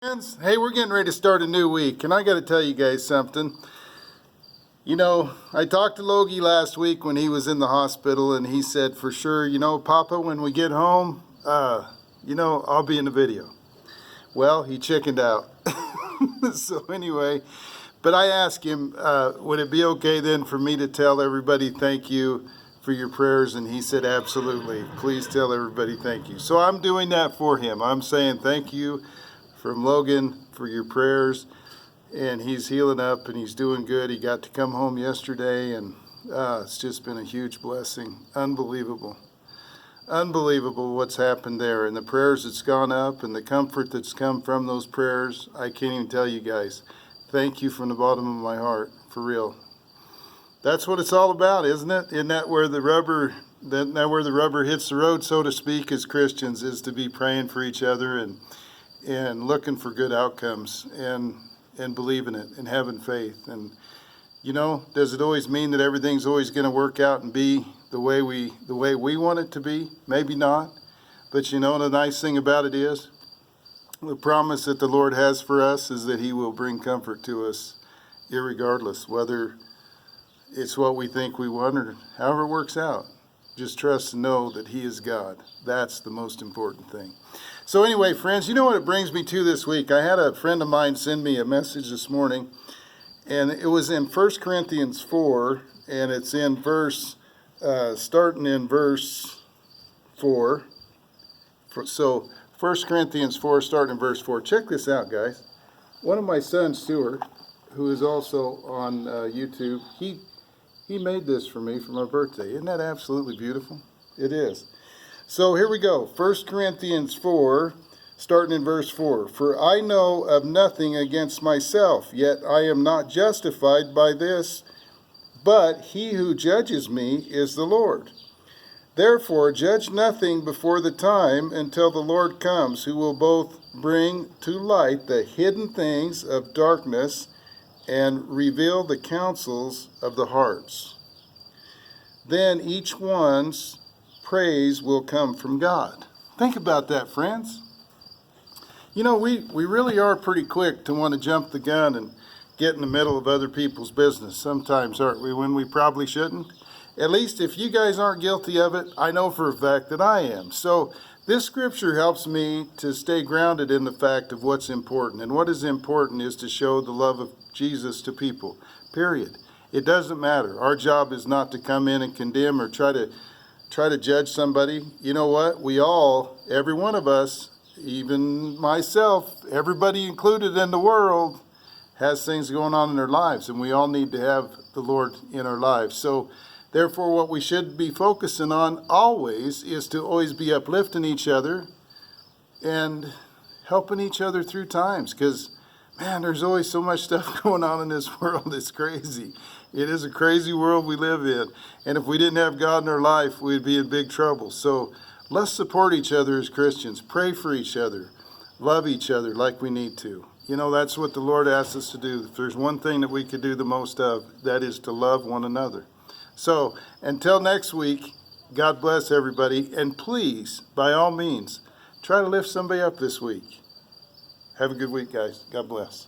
Friends, hey, we're getting ready to start a new week, and I got to tell you guys something. You know, I talked to Logie last week when he was in the hospital, and he said, for sure, Papa, when we get home, I'll be in the video. Well, he chickened out. So anyway, but I asked him, would it be okay then for me to tell everybody thank you for your prayers? And he said, absolutely. Please tell everybody thank you. So I'm doing that for him. I'm saying thank you from Logan for your prayers, and he's healing up and he's doing good. He got to come home yesterday, and it's just been a huge blessing. Unbelievable what's happened there, and the prayers that's gone up and the comfort that's come from those prayers. I can't even tell you guys. Thank you from the bottom of my heart, for real. That's what it's all about, isn't it? Isn't that where the rubber hits the road, so to speak, as Christians, is to be praying for each other and looking for good outcomes and believing it and having faith. And does it always mean that everything's always going to work out and be the way we want it to be? Maybe not. But the nice thing about it is the promise that the Lord has for us is that he will bring comfort to us irregardless, whether it's what we think we want or however it works out. Just trust and know that he is God. That's the most important thing. So anyway, friends, you know what it brings me to this week? I had a friend of mine send me a message this morning, and it was in 1 Corinthians 4, and it's in starting in verse 4. So 1 Corinthians 4, starting in verse 4. Check this out, guys. One of my sons, Stuart, who is also on YouTube, he made this for me for my birthday. Isn't that absolutely beautiful? It is. So here we go. 1 Corinthians 4, starting in verse 4. For I know of nothing against myself, yet I am not justified by this, but he who judges me is the Lord. Therefore judge nothing before the time until the Lord comes, who will both bring to light the hidden things of darkness and reveal the counsels of the hearts. Then each one's praise will come from God. Think about that, friends. We really are pretty quick to want to jump the gun and get in the middle of other people's business sometimes, aren't we, when we probably shouldn't? At least if you guys aren't guilty of it, I know for a fact that I am. So this scripture helps me to stay grounded in the fact of what's important. And what is important is to show the love of Jesus to people, period. It doesn't matter. Our job is not to come in and condemn or try to judge somebody. You know what? We all, every one of us, even myself, everybody included in the world, has things going on in their lives, and we all need to have the Lord in our lives. So therefore, what we should be focusing on always is to always be uplifting each other and helping each other through times, because man, there's always so much stuff going on in this world. It's crazy. It is a crazy world we live in. And if we didn't have God in our life, we'd be in big trouble. So let's support each other as Christians. Pray for each other. Love each other like we need to. That's what the Lord asks us to do. If there's one thing that we could do the most of, that is to love one another. So until next week, God bless everybody. And please, by all means, try to lift somebody up this week. Have a good week, guys. God bless.